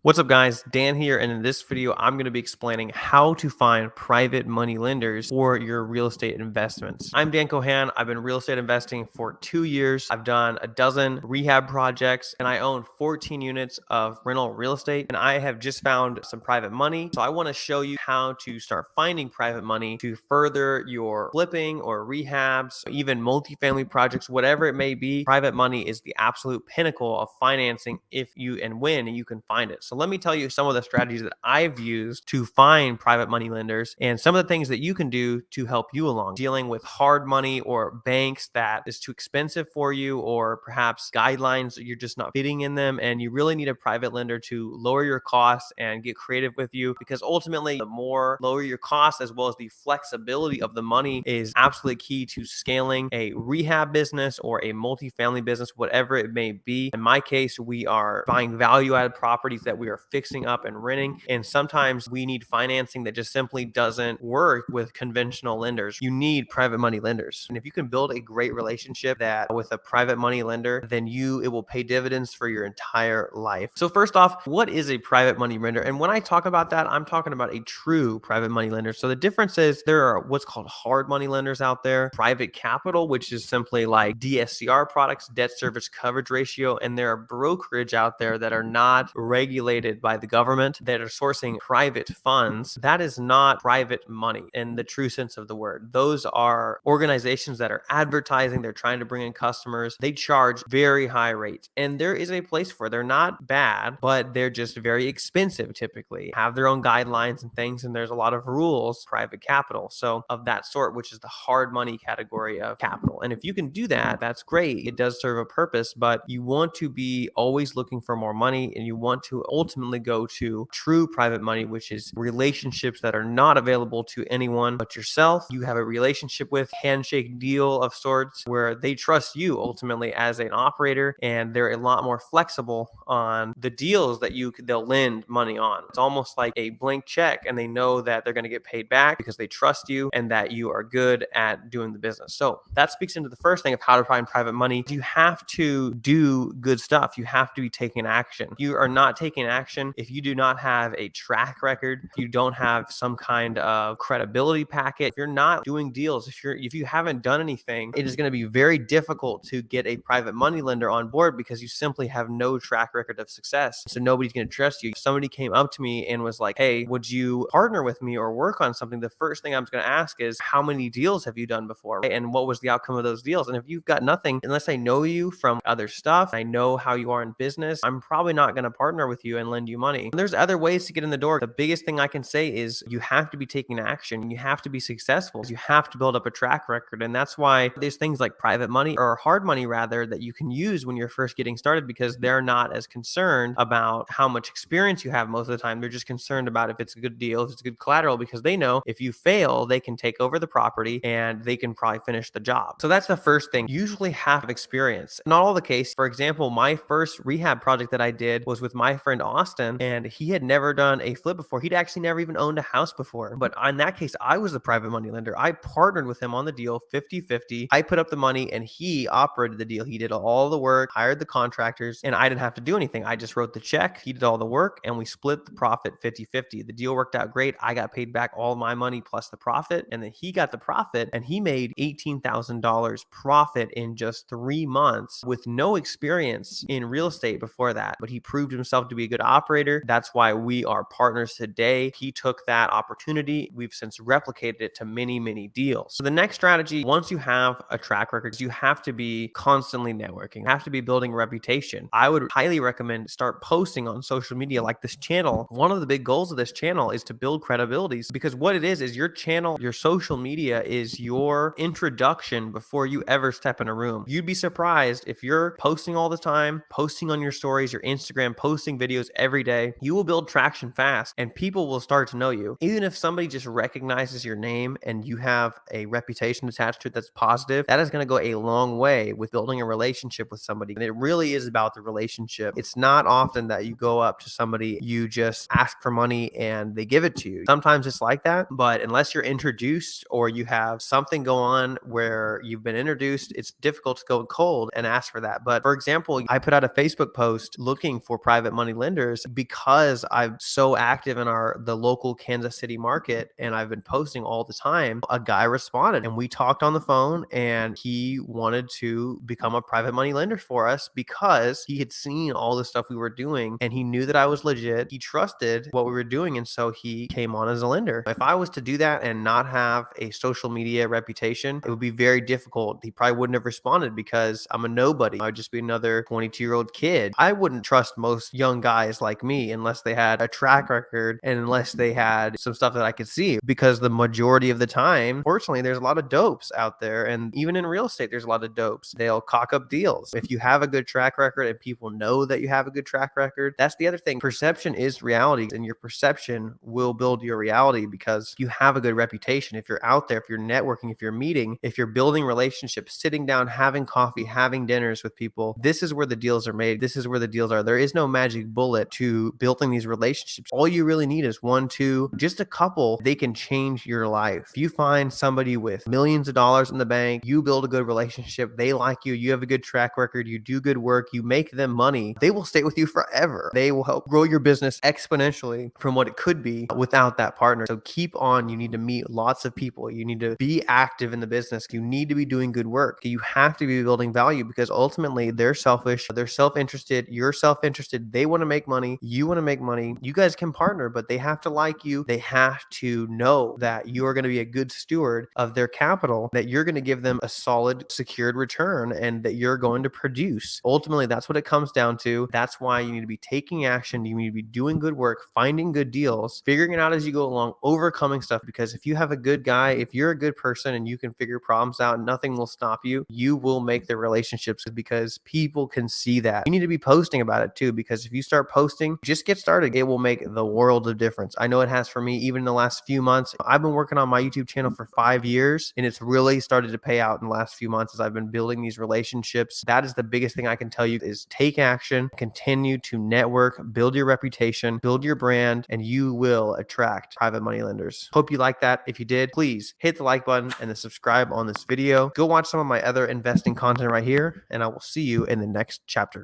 What's up guys, Dan here, and in this video I'm going to be explaining how to find private money lenders for your real estate investments. I'm Dan Cohan. I've been real estate investing for 2 years. I've done a dozen rehab projects and I own 14 units of rental real estate, and I have just found some private money. So I want to show you how to start finding private money to further your flipping or rehabs, even multifamily projects, whatever it may be. Private money is the absolute pinnacle of financing if you and when you can find it. So let me tell you some of the strategies that I've used to find private money lenders and some of the things that you can do to help you along dealing with hard money or banks that is too expensive for you, or perhaps guidelines that you're just not fitting in them and you really need a private lender to lower your costs and get creative with you, because ultimately the more lower your costs as well as the flexibility of the money is absolutely key to scaling a rehab business or a multifamily business, whatever it may be. In my case, we are buying value added properties that we are fixing up and renting. And sometimes we need financing that just simply doesn't work with conventional lenders. You need private money lenders. And if you can build a great relationship that with a private money lender, then it will pay dividends for your entire life. So first off, what is a private money lender? And when I talk about that, I'm talking about a true private money lender. So the difference is there are what's called hard money lenders out there, private capital, which is simply like DSCR products, debt service coverage ratio, and there are brokerage out there that are not regulated by the government that are sourcing private funds. That is not private money in the true sense of the word. Those are organizations that are advertising, they're trying to bring in customers, they charge very high rates, and there is a place for it. They're not bad, but they're just very expensive, typically have their own guidelines and things, and there's a lot of rules, private capital, so of that sort, which is the hard money category of capital. And if you can do that, that's great. It does serve a purpose, but you want to be always looking for more money, and you want to ultimately go to true private money, which is relationships that are not available to anyone but yourself. You have a relationship with, handshake deal of sorts, where they trust you ultimately as an operator, and they're a lot more flexible on the deals that they'll lend money on. It's almost like a blank check, and they know that they're going to get paid back because they trust you and that you are good at doing the business. So that speaks into the first thing of how to find private money. You have to do good stuff. You have to be taking action. You are not taking action if you do not have a track record, if you don't have some kind of credibility packet, if you're not doing deals, if you haven't done anything, it is going to be very difficult to get a private money lender on board because you simply have no track record of success. So nobody's going to trust you. If somebody came up to me and was like, "Hey, would you partner with me or work on something?" The first thing I'm going to ask is, how many deals have you done before? Right? And what was the outcome of those deals? And if you've got nothing, unless I know you from other stuff, I know how you are in business, I'm probably not going to partner with you and lend you money. And there's other ways to get in the door. The biggest thing I can say is you have to be taking action. You have to be successful. You have to build up a track record. And that's why there's things like private money, or hard money rather, that you can use when you're first getting started, because they're not as concerned about how much experience you have most of the time. They're just concerned about if it's a good deal, if it's good collateral, because they know if you fail, they can take over the property and they can probably finish the job. So that's the first thing. Usually have experience. Not all the case. For example, my first rehab project that I did was with my friend Austin, and he had never done a flip before. He'd actually never even owned a house before. But in that case, I was the private money lender. I partnered with him on the deal 50-50. I put up the money and he operated the deal. He did all the work, hired the contractors, and I didn't have to do anything. I just wrote the check. He did all the work and we split the profit 50-50. The deal worked out great. I got paid back all my money plus the profit, and then he got the profit, and he made $18,000 profit in just 3 months with no experience in real estate before that. But he proved himself to be a good operator. That's why we are partners today. He took that opportunity. We've since replicated it to many, many deals. So the next strategy, once you have a track record, you have to be constantly networking. You have to be building a reputation. I would highly recommend start posting on social media like this channel. One of the big goals of this channel is to build credibility, because what it is your channel, your social media is your introduction before you ever step in a room. You'd be surprised if you're posting all the time, posting on your stories, your Instagram, posting videos every day, you will build traction fast and people will start to know you. Even if somebody just recognizes your name and you have a reputation attached to it that's positive, that is going to go a long way with building a relationship with somebody. And it really is about the relationship. It's not often that you go up to somebody, you just ask for money and they give it to you. Sometimes it's like that, but unless you're introduced or you have something go on where you've been introduced, it's difficult to go cold and ask for that. But for example, I put out a Facebook post looking for private money lenders lenders because I'm so active in the local Kansas City market and I've been posting all the time. A guy responded and we talked on the phone and he wanted to become a private money lender for us because he had seen all the stuff we were doing and he knew that I was legit. He trusted what we were doing and so he came on as a lender. If I was to do that and not have a social media reputation, it would be very difficult. He probably wouldn't have responded because I'm a nobody. I'd just be another 22-year-old kid. I wouldn't trust most young guys like me unless they had a track record and unless they had some stuff that I could see, because the majority of the time, fortunately, there's a lot of dopes out there. And even in real estate, there's a lot of dopes. They'll cock up deals. If you have a good track record and people know that you have a good track record, that's the other thing. Perception is reality, and your perception will build your reality because you have a good reputation. If you're out there, if you're networking, if you're meeting, if you're building relationships, sitting down, having coffee, having dinners with people, this is where the deals are made. This is where the deals are. There is no magic bullet to building these relationships. All you really need is one, two, just a couple. They can change your life. If you find somebody with millions of dollars in the bank, you build a good relationship, they like you, you have a good track record, you do good work, you make them money, they will stay with you forever. They will help grow your business exponentially from what it could be without that partner. So keep on. You need to meet lots of people. You need to be active in the business. You need to be doing good work. You have to be building value because ultimately they're selfish, they're self-interested, you're self-interested, they want to make money, you want to make money. You guys can partner, but they have to like you. They have to know that you are going to be a good steward of their capital, that you're going to give them a solid secured return, and that you're going to produce. Ultimately, that's what it comes down to. That's why you need to be taking action. You need to be doing good work, finding good deals, figuring it out as you go along, overcoming stuff. Because if you have a good guy, if you're a good person and you can figure problems out, nothing will stop you. You will make the relationships because people can see that. You need to be posting about it too, because if you start posting, just get started. It will make the world of difference. I know it has for me. Even in the last few months, I've been working on my YouTube channel for 5 years and it's really started to pay out in the last few months as I've been building these relationships. That is the biggest thing I can tell you is take action, continue to network, build your reputation, build your brand, and you will attract private money lenders. Hope you like that. If you did, please hit the like button and then subscribe on this video. Go watch some of my other investing content right here, and I will see you in the next chapter.